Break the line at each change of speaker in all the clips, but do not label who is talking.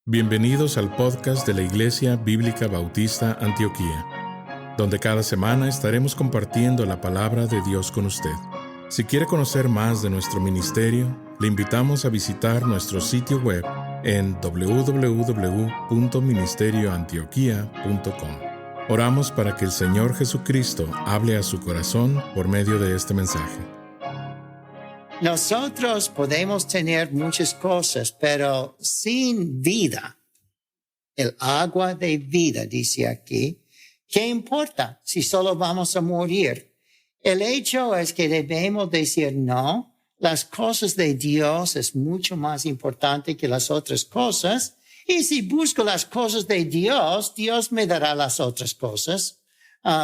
Bienvenidos al podcast de la Iglesia Bíblica Bautista Antioquía, donde cada semana estaremos compartiendo la palabra de Dios con usted. Si quiere conocer más de nuestro ministerio, le invitamos a visitar nuestro sitio web en www.ministerioantioquia.com. Oramos para que el Señor Jesucristo hable a su corazón por medio de este mensaje.
Nosotros podemos tener muchas cosas, pero sin vida, el agua de vida, dice aquí, ¿qué importa si solo vamos a morir? El hecho es que debemos decir no, las cosas de Dios es mucho más importante que las otras cosas, y si busco las cosas de Dios, Dios me dará las otras cosas.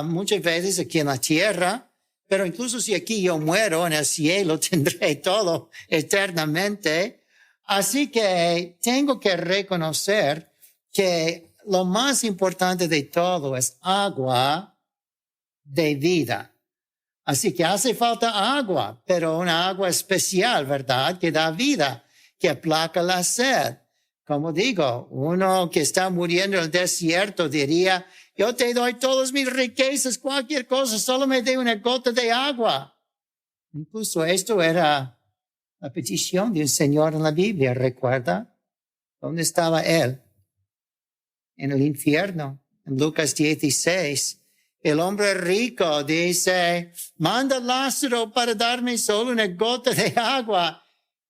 Muchas veces aquí en la tierra, pero incluso si aquí yo muero, en el cielo tendré todo eternamente. Así que tengo que reconocer que lo más importante de todo es agua de vida. Así que hace falta agua, pero una agua especial, ¿verdad? Que da vida, que aplaca la sed. Como digo, uno que está muriendo en el desierto diría, yo te doy todas mis riquezas, cualquier cosa, solo me dé una gota de agua. Incluso esto era la petición de un señor en la Biblia, ¿recuerda? ¿Dónde estaba él? En el infierno, en Lucas 16. El hombre rico dice, manda a Lázaro para darme solo una gota de agua.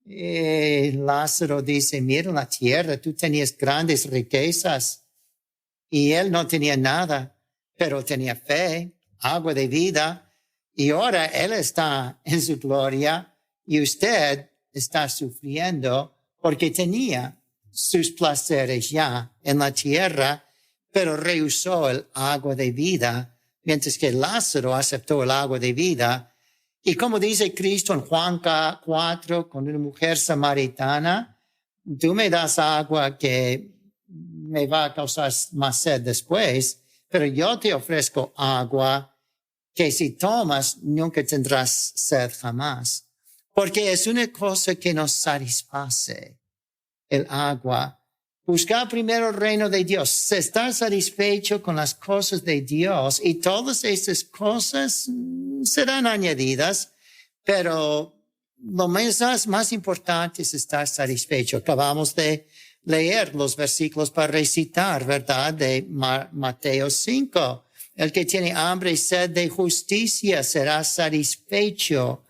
Y Lázaro dice, mira en la tierra, tú tenías grandes riquezas. Y él no tenía nada, pero tenía fe, agua de vida. Y ahora él está en su gloria y usted está sufriendo porque tenía sus placeres ya en la tierra, pero rehusó el agua de vida, mientras que Lázaro aceptó el agua de vida. Y como dice Cristo en Juan 4, con una mujer samaritana, tú me das agua que me va a causar más sed después, pero yo te ofrezco agua que si tomas nunca tendrás sed jamás, porque es una cosa que nos satisface, el agua. Buscar primero el reino de Dios, estar satisfecho con las cosas de Dios y todas estas cosas serán añadidas, pero lo más importante es estar satisfecho. Acabamos de leer los versículos para recitar, ¿verdad? De Mateo 5. El que tiene hambre y sed de justicia será satisfecho.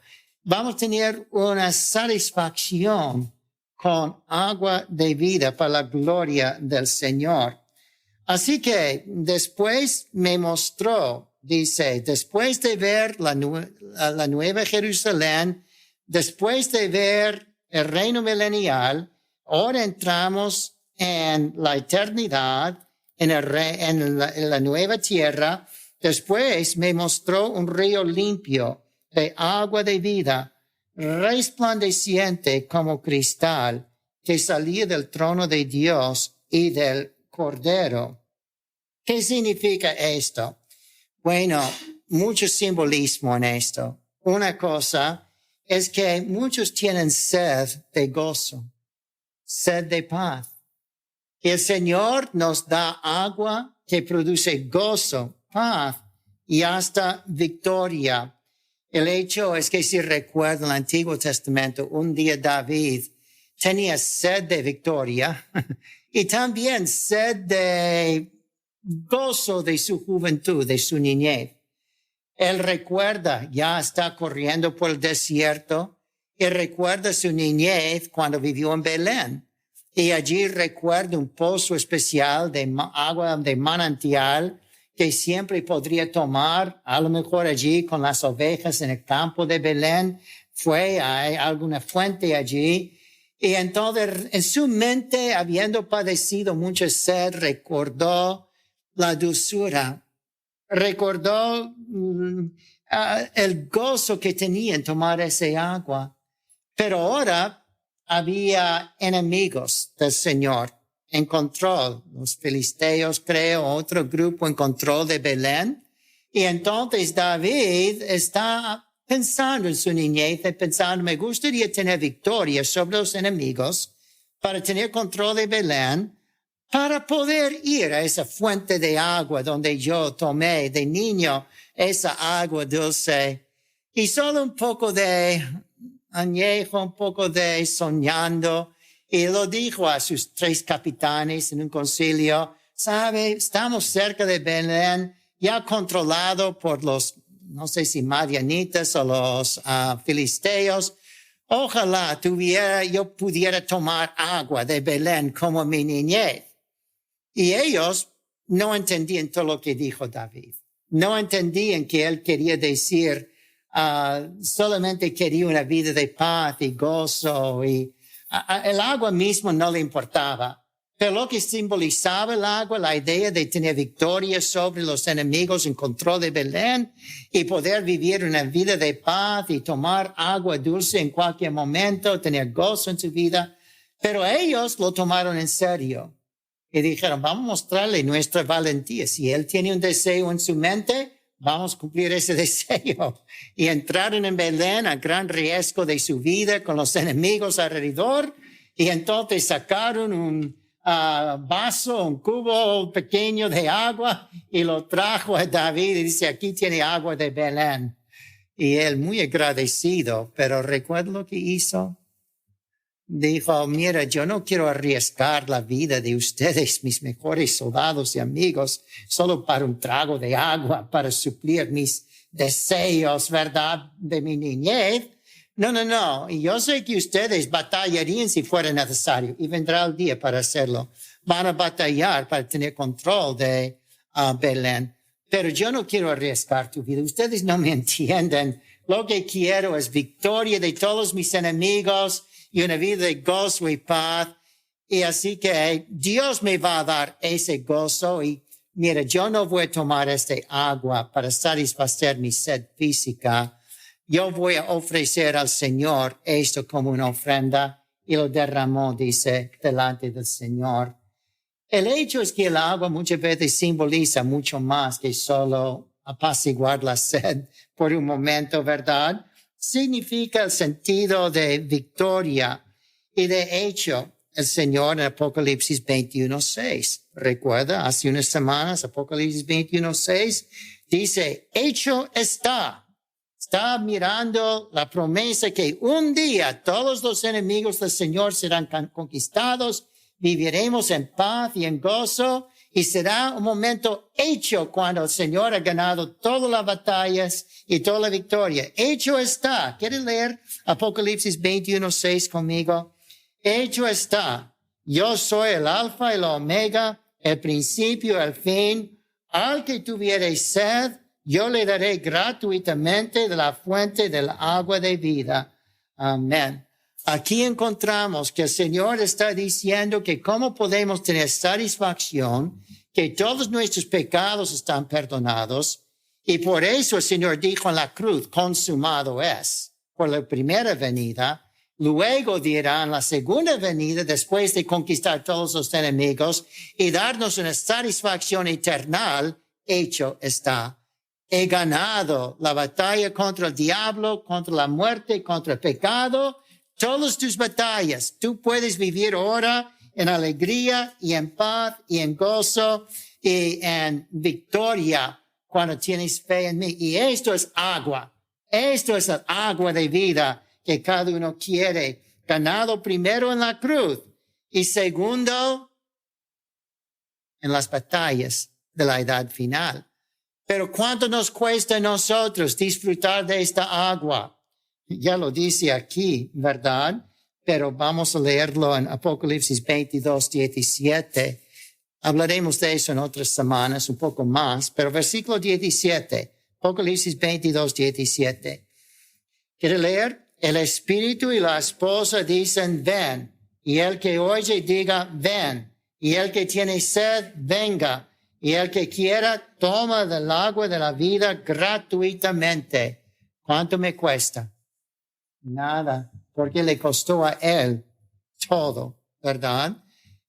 Vamos a tener una satisfacción con agua de vida para la gloria del Señor. Así que después me mostró, dice, después de ver la nueva Jerusalén, después de ver el reino milenial, ahora entramos en la eternidad, en la nueva tierra. Después me mostró un río limpio de agua de vida, resplandeciente como cristal, que salía del trono de Dios y del Cordero. ¿Qué significa esto? Bueno, mucho simbolismo en esto. Una cosa es que muchos tienen sed de gozo, sed de paz. Y el Señor nos da agua que produce gozo, paz y hasta victoria. El hecho es que si recuerdan el Antiguo Testamento, un día David tenía sed de victoria y también sed de gozo de su juventud, de su niñez. Él recuerda, ya está corriendo por el desierto y recuerda su niñez cuando vivió en Belén. Y allí recuerda un pozo especial de agua de manantial que siempre podría tomar, a lo mejor allí con las ovejas en el campo de Belén. Hay alguna fuente allí. Y entonces en su mente, habiendo padecido mucha sed, recordó la dulzura. Recordó el gozo que tenía en tomar ese agua. Pero ahora había enemigos del Señor en control. Los filisteos, creo, otro grupo en control de Belén. Y entonces David está pensando en su niñez, pensando, me gustaría tener victoria sobre los enemigos para tener control de Belén. para poder ir a esa fuente de agua donde yo tomé de niño esa agua dulce y solo un poco de añejo, un poco de soñando, y lo dijo a sus 3 capitanes en un concilio: sabe, estamos cerca de Belén, ya controlado por los, no sé si madianitas o los filisteos. Ojalá yo pudiera tomar agua de Belén como mi niñez. Y ellos no entendían todo lo que dijo David. No entendían que él quería decir, solamente quería una vida de paz y gozo, y el agua mismo no le importaba. Pero lo que simbolizaba el agua, la idea de tener victoria sobre los enemigos, en control de Belén, y poder vivir una vida de paz y tomar agua dulce en cualquier momento, tener gozo en su vida. Pero ellos lo tomaron en serio y dijeron: vamos a mostrarle nuestra valentía. Si él tiene un deseo en su mente, vamos a cumplir ese deseo. Y entraron en Belén a gran riesgo de su vida, con los enemigos alrededor, y entonces sacaron un vaso, un cubo pequeño de agua, y lo trajo a David y dice: aquí tiene agua de Belén. Y él, muy agradecido, pero recuerda lo que hizo. Dijo: mira, yo no quiero arriesgar la vida de ustedes, mis mejores soldados y amigos, solo para un trago de agua, para suplir mis deseos, ¿verdad?, de mi niñez. No. Y yo sé que ustedes batallarían si fuera necesario, y vendrá el día para hacerlo. Van a batallar para tener control de Belén. Pero yo no quiero arriesgar tu vida. Ustedes no me entienden. Lo que quiero es victoria de todos mis enemigos y una vida de gozo y paz. Y así que Dios me va a dar ese gozo. Y mira, yo no voy a tomar este agua para satisfacer mi sed física. Yo voy a ofrecer al Señor esto como una ofrenda. Y lo derramó, dice, delante del Señor. El hecho es que el agua muchas veces simboliza mucho más que solo apaciguar la sed por un momento, ¿verdad? Significa el sentido de victoria. Y de hecho, el Señor en Apocalipsis 21:6, recuerda, hace unas semanas, Apocalipsis 21:6, dice: hecho está. Está mirando la promesa que un día todos los enemigos del Señor serán conquistados, viviremos en paz y en gozo, y será un momento hecho cuando el Señor ha ganado todas las batallas y toda la victoria. Hecho está. ¿Quieren leer Apocalipsis 21:6 conmigo? Hecho está. Yo soy el Alfa y el Omega, el principio y el fin. Al que tuviere sed, yo le daré gratuitamente de la fuente del agua de vida. Amén. Aquí encontramos que el Señor está diciendo que cómo podemos tener satisfacción, que todos nuestros pecados están perdonados, y por eso el Señor dijo en la cruz: consumado es, por la primera venida. Luego dirá en la segunda venida, después de conquistar todos los enemigos y darnos una satisfacción eterna: hecho está. He ganado la batalla contra el diablo, contra la muerte, contra el pecado. Todas tus batallas, tú puedes vivir ahora en alegría y en paz y en gozo y en victoria cuando tienes fe en mí. Y esto es agua. Esto es el agua de vida que cada uno quiere. Ganado primero en la cruz y segundo en las batallas de la edad final. Pero ¿cuánto nos cuesta a nosotros disfrutar de esta agua? Ya lo dice aquí, ¿verdad? Pero vamos a leerlo en Apocalipsis 22:17. Hablaremos de eso en otras semanas, un poco más. Pero versículo 17, Apocalipsis 22:17. ¿Quiere leer? El Espíritu y la esposa dicen: ven. Y el que oye diga: ven. Y el que tiene sed, venga. Y el que quiera, toma del agua de la vida gratuitamente. ¿Cuánto me cuesta? Nada, porque le costó a él todo, ¿verdad?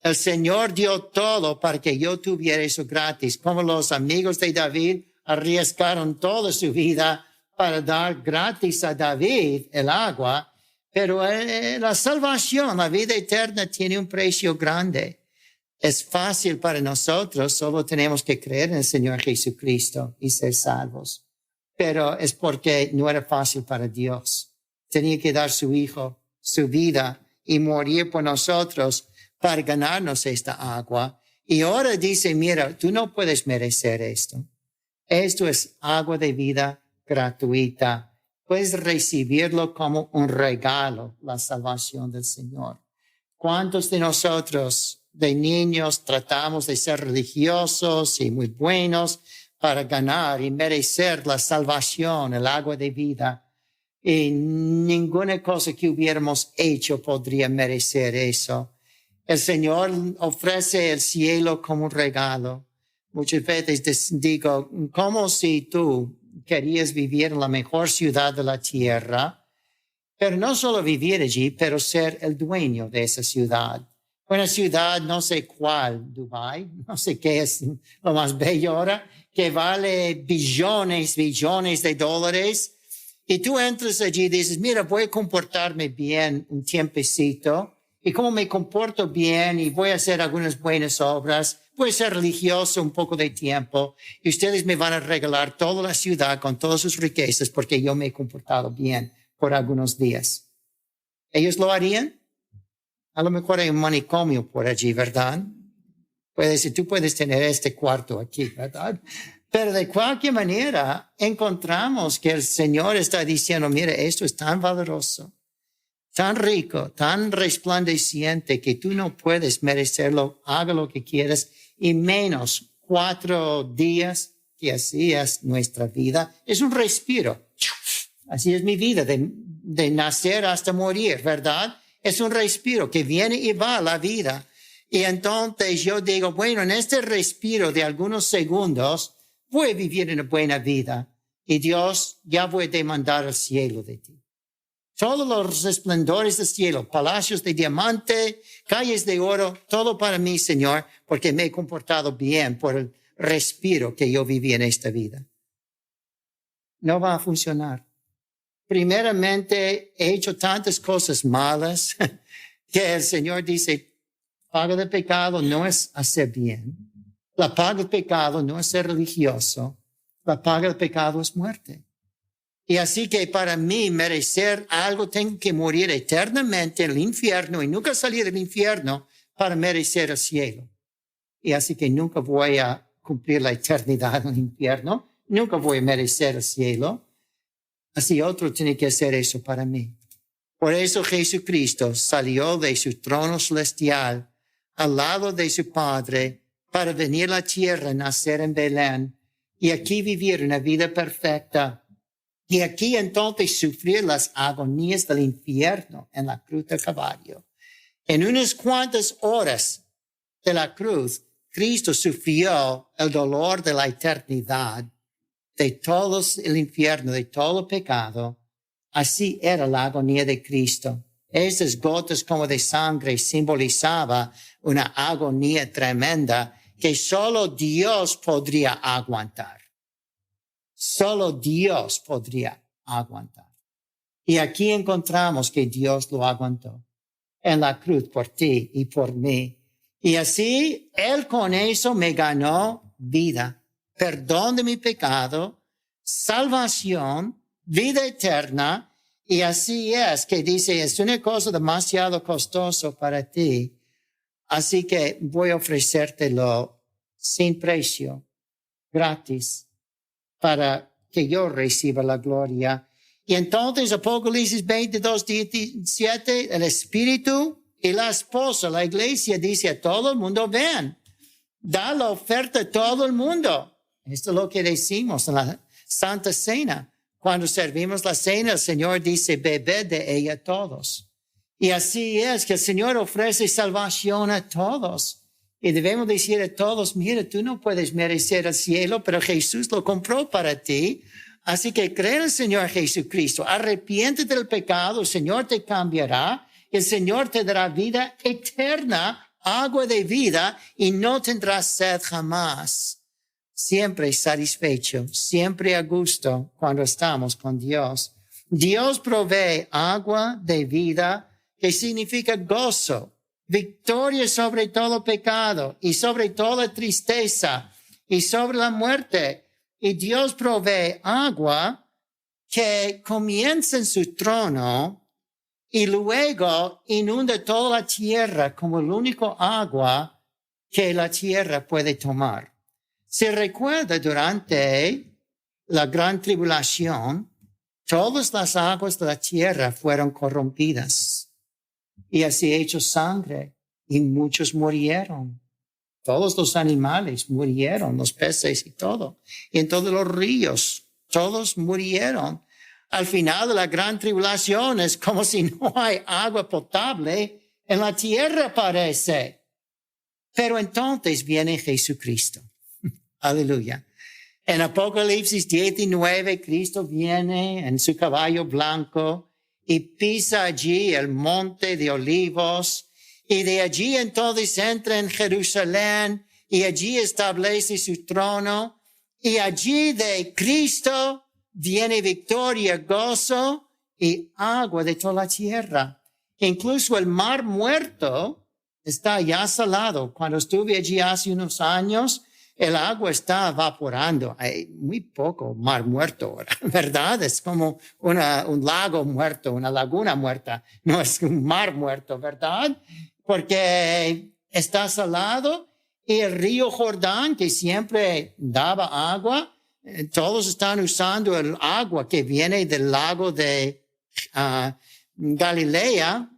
El Señor dio todo para que yo tuviera eso gratis. Como los amigos de David arriesgaron toda su vida para dar gratis a David el agua. Pero la salvación, la vida eterna, tiene un precio grande. Es fácil para nosotros, solo tenemos que creer en el Señor Jesucristo y ser salvos. Pero es porque no era fácil para Dios. Tenía que dar su Hijo, su vida y morir por nosotros para ganarnos esta agua. Y ahora dice, mira, tú no puedes merecer esto. Esto es agua de vida gratuita. Puedes recibirlo como un regalo, la salvación del Señor. ¿Cuántos de nosotros, de niños, tratamos de ser religiosos y muy buenos para ganar y merecer la salvación, el agua de vida? Y ninguna cosa que hubiéramos hecho podría merecer eso. El Señor ofrece el cielo como un regalo. Muchas veces digo, como si tú querías vivir en la mejor ciudad de la tierra, pero no solo vivir allí, pero ser el dueño de esa ciudad. Una ciudad, no sé cuál, Dubái, no sé qué es lo más bello ahora, que vale billones de dólares. Y tú entras allí y dices, mira, voy a comportarme bien un tiempecito. Y como me comporto bien y voy a hacer algunas buenas obras, voy a ser religioso un poco de tiempo. Y ustedes me van a regalar toda la ciudad con todas sus riquezas porque yo me he comportado bien por algunos días. ¿Ellos lo harían? A lo mejor hay un manicomio por allí, ¿verdad? Tú puedes tener este cuarto aquí, ¿verdad? Pero de cualquier manera, encontramos que el Señor está diciendo, mira, esto es tan valoroso, tan rico, tan resplandeciente que tú no puedes merecerlo. Haga lo que quieras y menos 4 días que así es nuestra vida. Es un respiro. Así es mi vida, de nacer hasta morir, ¿verdad? Es un respiro que viene y va la vida. Y entonces yo digo, bueno, en este respiro de algunos segundos, voy a vivir una buena vida. Y Dios, ya voy a demandar el cielo de ti. Todos los esplendores del cielo, palacios de diamante, calles de oro, todo para mí, Señor, porque me he comportado bien por el respiro que yo viví en esta vida. No va a funcionar. Primeramente, he hecho tantas cosas malas que el Señor dice, paga del pecado no es hacer bien. La paga del pecado no es ser religioso. La paga del pecado es muerte. Y así que para mí merecer algo tengo que morir eternamente en el infierno y nunca salir del infierno para merecer el cielo. Y así que nunca voy a cumplir la eternidad en el infierno. Nunca voy a merecer el cielo. Así otro tiene que hacer eso para mí. Por eso Jesucristo salió de su trono celestial al lado de su Padre para venir a la tierra, nacer en Belén y aquí vivir una vida perfecta. Y aquí entonces sufrir las agonías del infierno en la cruz del Calvario. En unas cuantas horas de la cruz, Cristo sufrió el dolor de la eternidad, de todo el infierno, de todo el pecado. Así era la agonía de Cristo. Esas gotas como de sangre simbolizaba una agonía tremenda que solo Dios podría aguantar. Solo Dios podría aguantar. Y aquí encontramos que Dios lo aguantó en la cruz por ti y por mí. Y así Él con eso me ganó vida, perdón de mi pecado, salvación, vida eterna. Y así es que dice, es una cosa demasiado costosa para ti. Así que voy a ofrecértelo sin precio, gratis, para que yo reciba la gloria. Y entonces Apocalipsis 22:17, el Espíritu y la esposa, la iglesia, dice a todo el mundo, ven, da la oferta a todo el mundo. Esto es lo que decimos en la Santa Cena. Cuando servimos la cena, el Señor dice, bebed de ella todos. Y así es que el Señor ofrece salvación a todos. Y debemos decir a todos, mira, tú no puedes merecer el cielo, pero Jesús lo compró para ti. Así que cree en el Señor Jesucristo, arrepiéntete del pecado, el Señor te cambiará, el Señor te dará vida eterna, agua de vida, y no tendrás sed jamás. Siempre satisfecho, siempre a gusto cuando estamos con Dios. Dios provee agua de vida, que significa gozo, victoria sobre todo pecado y sobre toda tristeza y sobre la muerte. Y Dios provee agua que comienza en su trono y luego inunda toda la tierra como el único agua que la tierra puede tomar. Se recuerda durante la gran tribulación, todas las aguas de la tierra fueron corrompidas y así hecho sangre y muchos murieron. Todos los animales murieron, los peces y todo. Y en todos los ríos, todos murieron. Al final de la gran tribulación es como si no hay agua potable en la tierra, parece. Pero entonces viene Jesucristo. Aleluya. En Apocalipsis 19, Cristo viene en su caballo blanco y pisa allí el monte de Olivos. Y de allí entonces entra en Jerusalén y allí establece su trono. Y allí de Cristo viene victoria, gozo y agua de toda la tierra. Incluso el mar muerto está ya salado. Cuando estuve allí hace unos años, el agua está evaporando. Hay muy poco mar muerto ahora, ¿verdad? Es como un lago muerto, una laguna muerta. No es un mar muerto, ¿verdad? Porque está salado y el río Jordán, que siempre daba agua, todos están usando el agua que viene del lago de Galilea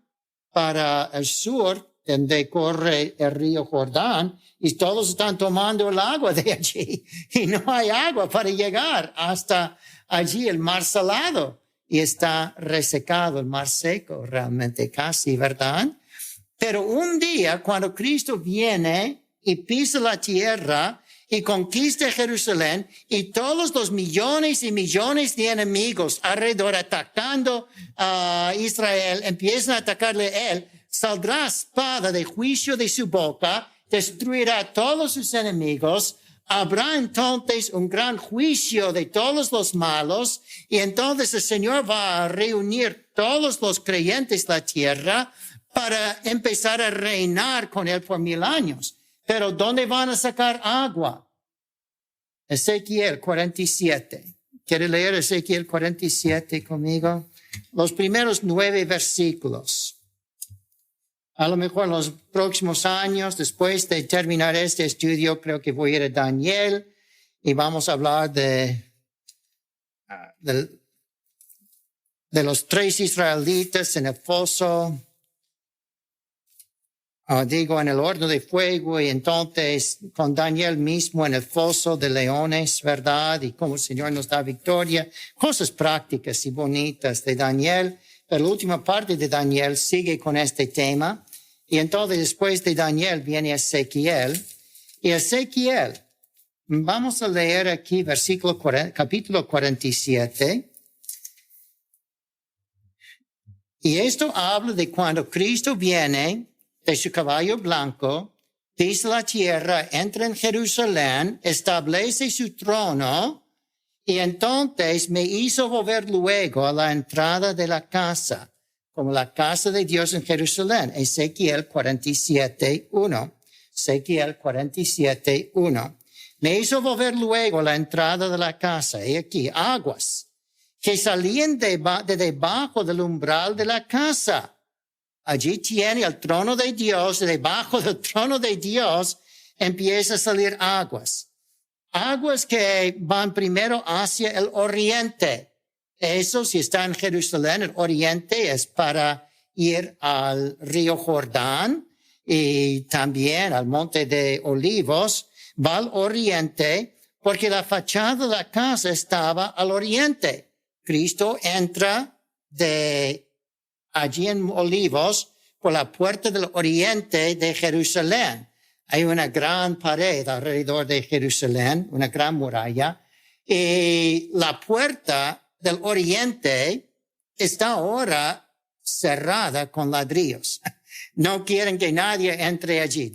para el sur, donde corre el río Jordán, y todos están tomando el agua de allí. Y no hay agua para llegar hasta allí, el mar salado. Y está resecado, el mar seco, realmente casi, ¿verdad? Pero un día, cuando Cristo viene y pisa la tierra y conquista Jerusalén, y todos los millones y millones de enemigos alrededor atacando a Israel, empiezan a atacarle a él, saldrá espada de juicio de su boca, destruirá a todos sus enemigos. Habrá entonces un gran juicio de todos los malos, y entonces el Señor va a reunir todos los creyentes de la tierra para empezar a reinar con él por 1000 años. Pero ¿dónde van a sacar agua? Ezequiel 47. ¿Quiere leer Ezequiel 47 conmigo? Los primeros 9 versículos. A lo mejor en los próximos años, después de terminar este estudio, creo que voy a ir a Daniel y vamos a hablar de los 3 israelitas en el foso. En el horno de fuego, y entonces con Daniel mismo en el foso de leones, ¿verdad? Y cómo el Señor nos da victoria. Cosas prácticas y bonitas de Daniel. Pero la última parte de Daniel sigue con este tema. Y entonces después de Daniel viene Ezequiel. Y Ezequiel, vamos a leer aquí capítulo 47. Y esto habla de cuando Cristo viene de su caballo blanco, pisa la tierra, entra en Jerusalén, establece su trono, y entonces me hizo volver luego a la entrada de la casa, como la casa de Dios en Jerusalén. Ezequiel 47:1. Ezequiel 47:1. Me hizo volver luego a la entrada de la casa, y aquí, aguas que salían de debajo del umbral de la casa. Allí tiene el trono de Dios, y debajo del trono de Dios empieza a salir aguas. Aguas que van primero hacia el oriente. Eso, si está en Jerusalén, el oriente es para ir al río Jordán y también al monte de Olivos. Va al oriente porque la fachada de la casa estaba al oriente. Cristo entra de allí en Olivos por la puerta del oriente de Jerusalén. Hay una gran pared alrededor de Jerusalén, una gran muralla, y la puerta del oriente está ahora cerrada con ladrillos. No quieren que nadie entre allí.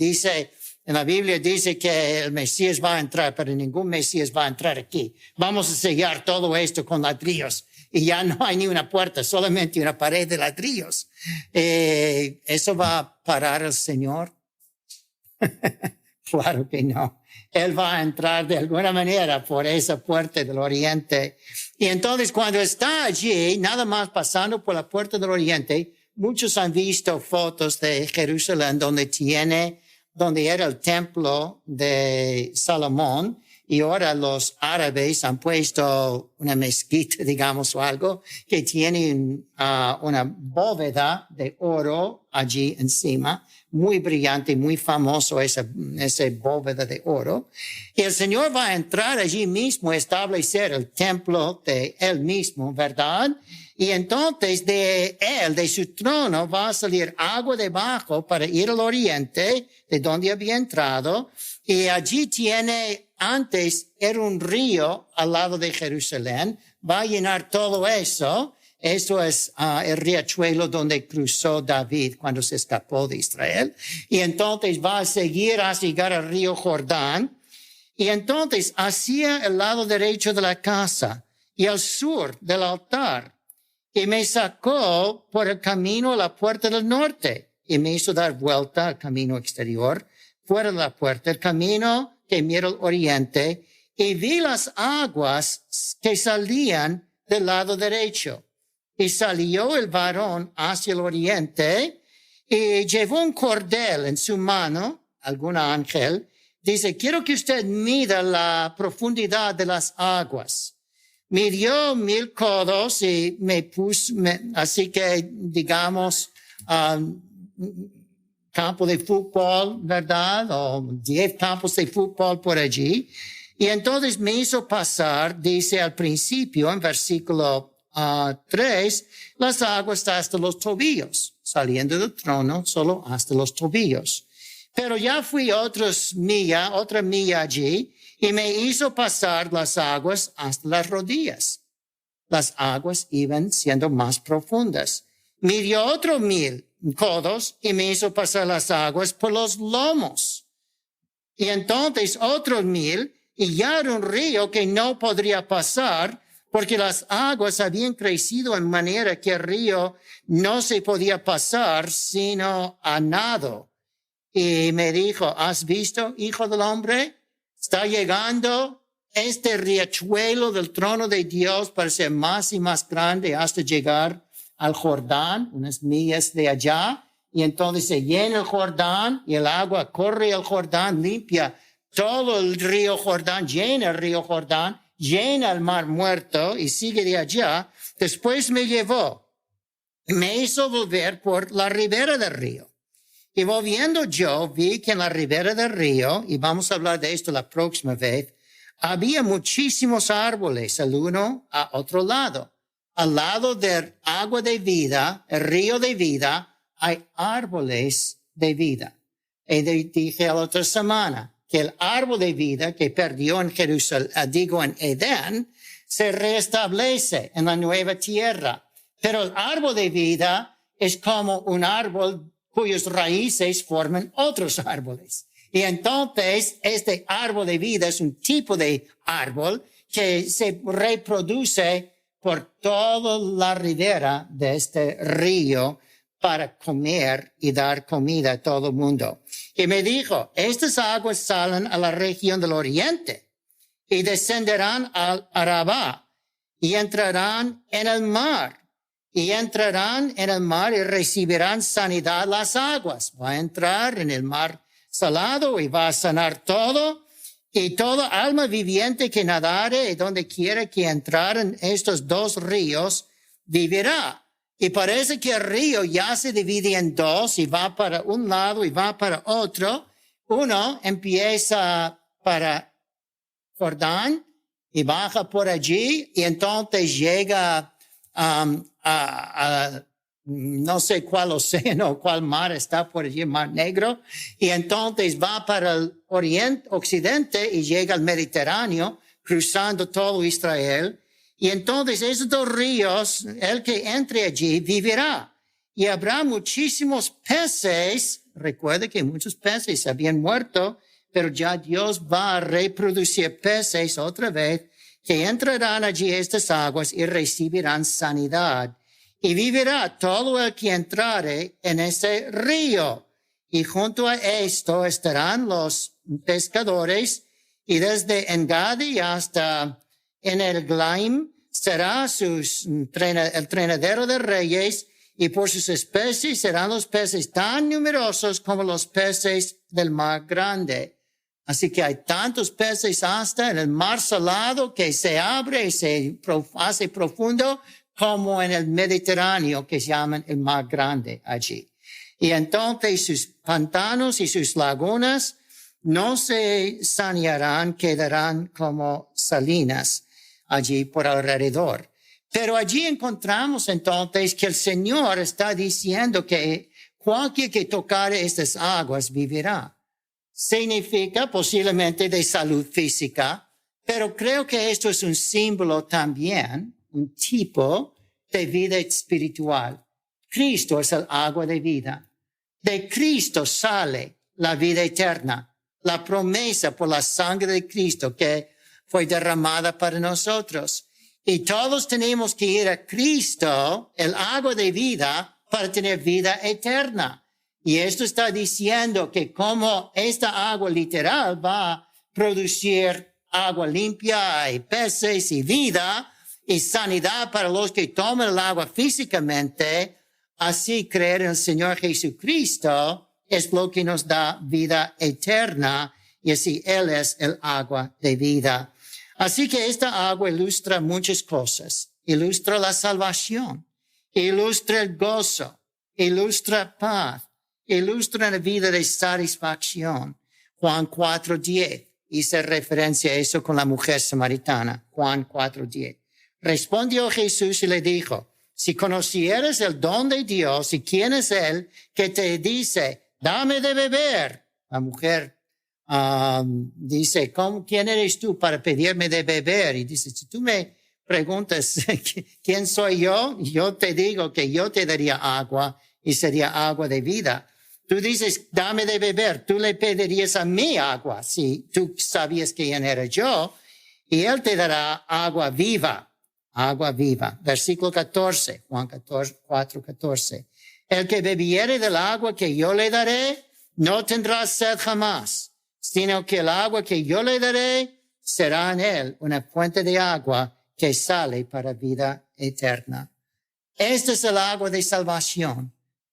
En la Biblia dice que el Mesías va a entrar, pero ningún Mesías va a entrar aquí. Vamos a sellar todo esto con ladrillos. y ya no hay ni una puerta, solamente una pared de ladrillos. ¿Eso va a parar el Señor? Claro que no. Él va a entrar de alguna manera por esa puerta del oriente. Y entonces cuando está allí, nada más pasando por la puerta del oriente, muchos han visto fotos de Jerusalén donde era el templo de Salomón, y ahora los árabes han puesto una mezquita, digamos, o algo, que tiene una bóveda de oro allí encima, muy brillante, muy famoso esa bóveda de oro. Y el Señor va a entrar allí mismo, establecer el templo de Él mismo, ¿verdad? Y entonces de su trono va a salir agua debajo para ir al oriente, de donde había entrado. Y allí antes era un río al lado de Jerusalén, va a llenar todo eso. Eso es el riachuelo donde cruzó David cuando se escapó de Israel. Y entonces va a seguir hasta llegar al río Jordán. Y entonces hacia el lado derecho de la casa y al sur del altar. Y me sacó por el camino a la puerta del norte y me hizo dar vuelta al camino exterior, fuera de la puerta, el camino que mira al oriente, y vi las aguas que salían del lado derecho. Y salió el varón hacia el oriente y llevó un cordel en su mano, algún ángel. Dice, quiero que usted mida la profundidad de las aguas. Midió 1000 codos y así que digamos, campo de fútbol, ¿verdad? O 10 campos de fútbol por allí. Y entonces me hizo pasar, dice al principio, en versículo 3, las aguas hasta los tobillos, saliendo del trono solo hasta los tobillos. Pero ya fui otra milla allí, y me hizo pasar las aguas hasta las rodillas. Las aguas iban siendo más profundas. Midió otro 1000 codos y me hizo pasar las aguas por los lomos. Y entonces otros 1000, y ya era un río que no podría pasar porque las aguas habían crecido en manera que el río no se podía pasar sino a nado. Y me dijo, ¿has visto, hijo del hombre? Está llegando este riachuelo del trono de Dios para ser más y más grande hasta llegar al Jordán, unas millas de allá. Y entonces se llena el Jordán y el agua corre al Jordán, limpia todo el río Jordán, llena el río Jordán, llena el mar muerto y sigue de allá. Después me llevó y me hizo volver por la ribera del río. Y volviendo yo, vi que en la ribera del río, y vamos a hablar de esto la próxima vez, había muchísimos árboles, el uno a otro lado. Al lado del agua de vida, el río de vida, hay árboles de vida. Y dije la otra semana que el árbol de vida que perdió en Jerusalén, en Edén, se restablece en la nueva tierra. Pero el árbol de vida es como un árbol cuyas raíces forman otros árboles. Y entonces este árbol de vida es un tipo de árbol que se reproduce por toda la ribera de este río para comer y dar comida a todo el mundo. Y me dijo, estas aguas salen a la región del oriente y descenderán al Arabá y entrarán en el mar. Y entrarán en el mar y recibirán sanidad las aguas. Va a entrar en el mar salado y va a sanar todo. Y toda alma viviente que nadare y donde quiera que entraren estos dos ríos vivirá. Y parece que el río ya se divide en dos y va para un lado y va para otro. Uno empieza para Jordán y baja por allí y entonces llega no sé cuál océano o cuál mar está por allí, Mar Negro, y entonces va para el occidente y llega al Mediterráneo, cruzando todo Israel, y entonces esos dos ríos, el que entre allí vivirá, y habrá muchísimos peces. Recuerde que muchos peces habían muerto, pero ya Dios va a reproducir peces otra vez, que entrarán allí estas aguas y recibirán sanidad. Y vivirá todo el que entrare en ese río. Y junto a esto estarán los pescadores, y desde Engadi hasta en el Glaim será el trenadero de reyes, y por sus especies serán los peces tan numerosos como los peces del mar grande. Así que hay tantos peces hasta en el mar salado que se abre y se hace profundo, como en el Mediterráneo, que se llaman el mar grande allí. Y entonces sus pantanos y sus lagunas no se sanearán, quedarán como salinas allí por alrededor. Pero allí encontramos entonces que el Señor está diciendo que cualquier que tocare estas aguas vivirá. Significa posiblemente de salud física, pero creo que esto es un símbolo también, un tipo de vida espiritual. Cristo es el agua de vida. De Cristo sale la vida eterna, la promesa por la sangre de Cristo que fue derramada para nosotros. Y todos tenemos que ir a Cristo, el agua de vida, para tener vida eterna. Y esto está diciendo que como esta agua literal va a producir agua limpia y peces y vida y sanidad para los que toman el agua físicamente, así creer en el Señor Jesucristo es lo que nos da vida eterna, y así Él es el agua de vida. Así que esta agua ilustra muchas cosas. Ilustra la salvación, ilustra el gozo, ilustra paz, ilustra la vida de satisfacción. Juan 4:10 hice referencia a eso con la mujer samaritana. Juan 4:10. Respondió Jesús y le dijo: si conocieras el don de Dios y quién es Él que te dice, dame de beber. La mujer dice, ¿quién eres tú para pedirme de beber? Y dice, si tú me preguntas quién soy yo te digo que yo te daría agua y sería agua de vida. Tú dices, dame de beber. Tú le pedirías a mí agua si tú sabías quién era yo, y Él te dará agua viva. Agua viva. Versículo 14, Juan 4:14. El que bebiere del agua que yo le daré, no tendrá sed jamás, sino que el agua que yo le daré será en él una fuente de agua que sale para vida eterna. Este es el agua de salvación.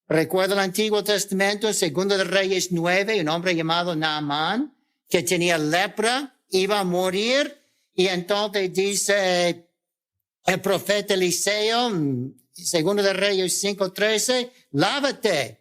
Recuerda el Antiguo Testamento, en 2 de Reyes 9, un hombre llamado Naamán, que tenía lepra, iba a morir, y entonces dice el profeta Eliseo, 2 de Reyes 5:13, lávate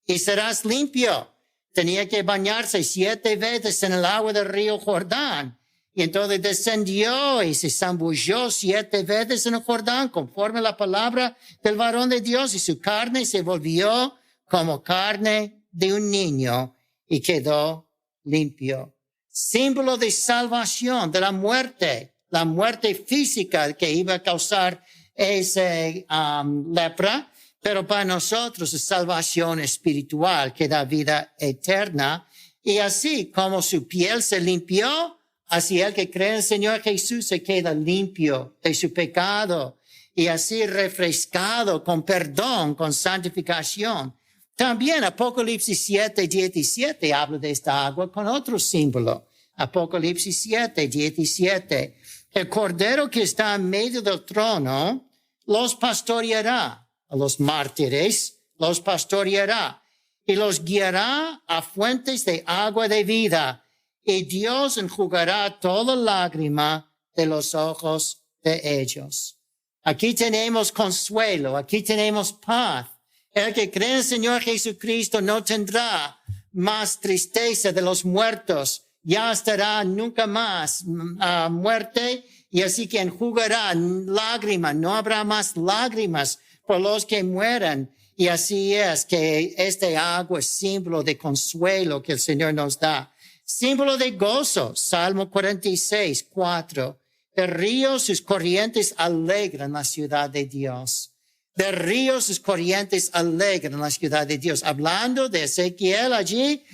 y serás limpio. Tenía que bañarse 7 veces en el agua del río Jordán. Y entonces descendió y se zambulló 7 veces en el Jordán, conforme a la palabra del varón de Dios, y su carne se volvió como carne de un niño y quedó limpio. Símbolo de salvación de la muerte física que iba a causar esa lepra, pero para nosotros es salvación espiritual que da vida eterna. Y así como su piel se limpió, así el que cree en el Señor Jesús se queda limpio de su pecado y así refrescado con perdón, con santificación. También Apocalipsis 7:17 habla de esta agua con otro símbolo. Apocalipsis 7:17. El cordero que está en medio del trono los pastoreará. A los mártires los pastoreará y los guiará a fuentes de agua de vida. Y Dios enjugará toda lágrima de los ojos de ellos. Aquí tenemos consuelo, aquí tenemos paz. El que cree en el Señor Jesucristo no tendrá más tristeza de los muertos. Ya estará nunca más muerte, y así que enjugará lágrimas. No habrá más lágrimas por los que mueran. Y así es que este agua es símbolo de consuelo que el Señor nos da. Símbolo de gozo, Salmo 46:4. El río, sus corrientes alegran la ciudad de Dios. De ríos sus corrientes alegran la ciudad de Dios. Hablando de Ezequiel allí,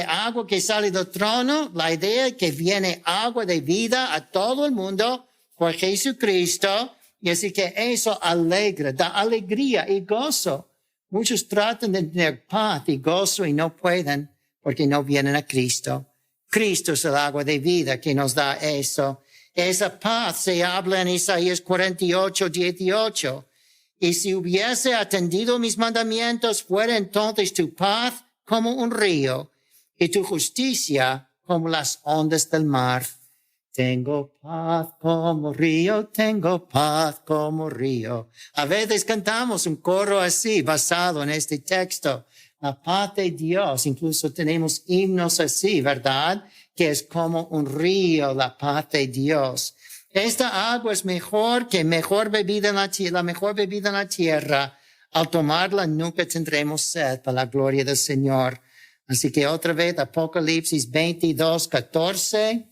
agua que sale del trono, la idea es que viene agua de vida a todo el mundo por Jesucristo. Y así que eso alegra, da alegría y gozo. Muchos tratan de tener paz y gozo y no pueden porque no vienen a Cristo. Cristo es el agua de vida que nos da eso. Esa paz se habla en Isaías 48:18. Y si hubiese atendido mis mandamientos, fuera entonces tu paz como un río y tu justicia como las ondas del mar. Tengo paz como río, tengo paz como río. A veces cantamos un coro así, basado en este texto. La paz de Dios, incluso tenemos himnos así, ¿verdad? Que es como un río, la paz de Dios. Esta agua es mejor que la mejor bebida en la tierra. Al tomarla nunca tendremos sed para la gloria del Señor. Así que otra vez, Apocalipsis 22:14.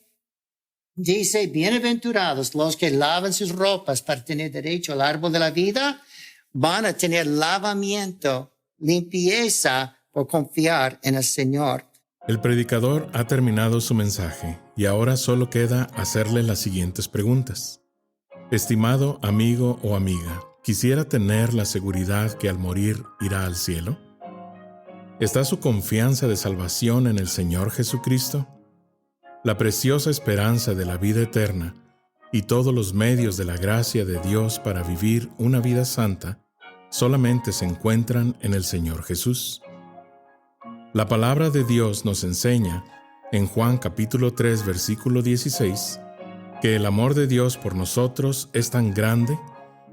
Dice, bienaventurados los que lavan sus ropas para tener derecho al árbol de la vida, van a tener lavamiento, limpieza por confiar en el Señor.
El predicador ha terminado su mensaje y ahora solo queda hacerle las siguientes preguntas. Estimado amigo o amiga, ¿quisiera tener la seguridad que al morir irá al cielo? ¿Está su confianza de salvación en el Señor Jesucristo? La preciosa esperanza de la vida eterna y todos los medios de la gracia de Dios para vivir una vida santa solamente se encuentran en el Señor Jesús. La palabra de Dios nos enseña, en Juan capítulo 3, versículo 16, que el amor de Dios por nosotros es tan grande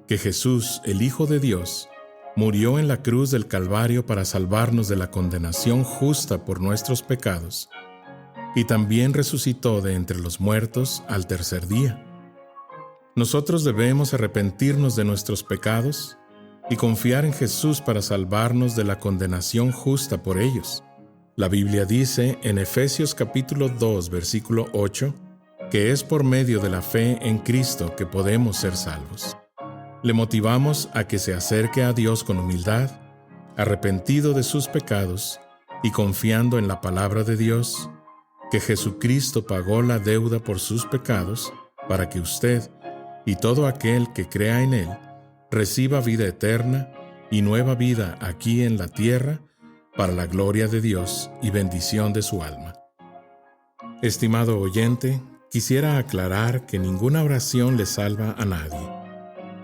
que Jesús, el Hijo de Dios, murió en la cruz del Calvario para salvarnos de la condenación justa por nuestros pecados, y también resucitó de entre los muertos al tercer día. Nosotros debemos arrepentirnos de nuestros pecados y confiar en Jesús para salvarnos de la condenación justa por ellos. La Biblia dice en Efesios capítulo 2, versículo 8, que es por medio de la fe en Cristo que podemos ser salvos. Le motivamos a que se acerque a Dios con humildad, arrepentido de sus pecados y confiando en la palabra de Dios, que Jesucristo pagó la deuda por sus pecados para que usted y todo aquel que crea en Él reciba vida eterna y nueva vida aquí en la tierra para la gloria de Dios y bendición de su alma. Estimado oyente, quisiera aclarar que ninguna oración le salva a nadie.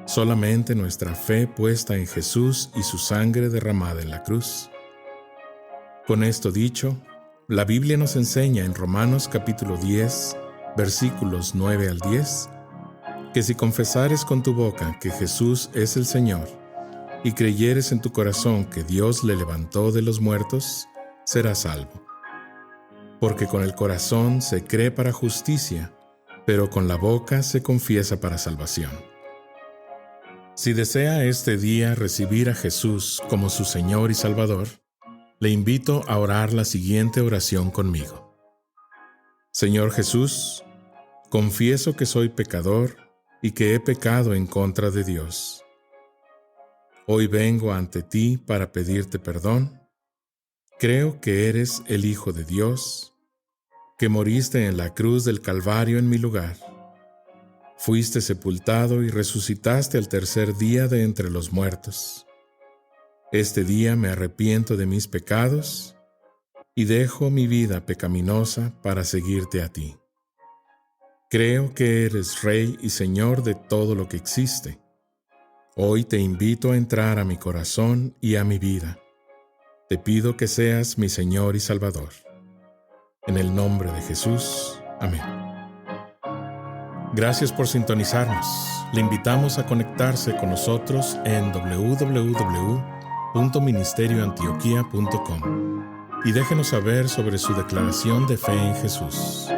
Solamente nuestra fe puesta en Jesús y su sangre derramada en la cruz. Con esto dicho, la Biblia nos enseña en Romanos capítulo 10, versículos 9 al 10, que si confesares con tu boca que Jesús es el Señor y creyeres en tu corazón que Dios le levantó de los muertos, serás salvo. Porque con el corazón se cree para justicia, pero con la boca se confiesa para salvación. Si desea este día recibir a Jesús como su Señor y Salvador, le invito a orar la siguiente oración conmigo. Señor Jesús, confieso que soy pecador y que he pecado en contra de Dios. Hoy vengo ante ti para pedirte perdón. Creo que eres el Hijo de Dios, que moriste en la cruz del Calvario en mi lugar. Fuiste sepultado y resucitaste al tercer día de entre los muertos. Este día me arrepiento de mis pecados y dejo mi vida pecaminosa para seguirte a ti. Creo que eres Rey y Señor de todo lo que existe. Hoy te invito a entrar a mi corazón y a mi vida. Te pido que seas mi Señor y Salvador. En el nombre de Jesús. Amén. Gracias por sintonizarnos. Le invitamos a conectarse con nosotros en www.ministerioantioquia.com y déjenos saber sobre su declaración de fe en Jesús.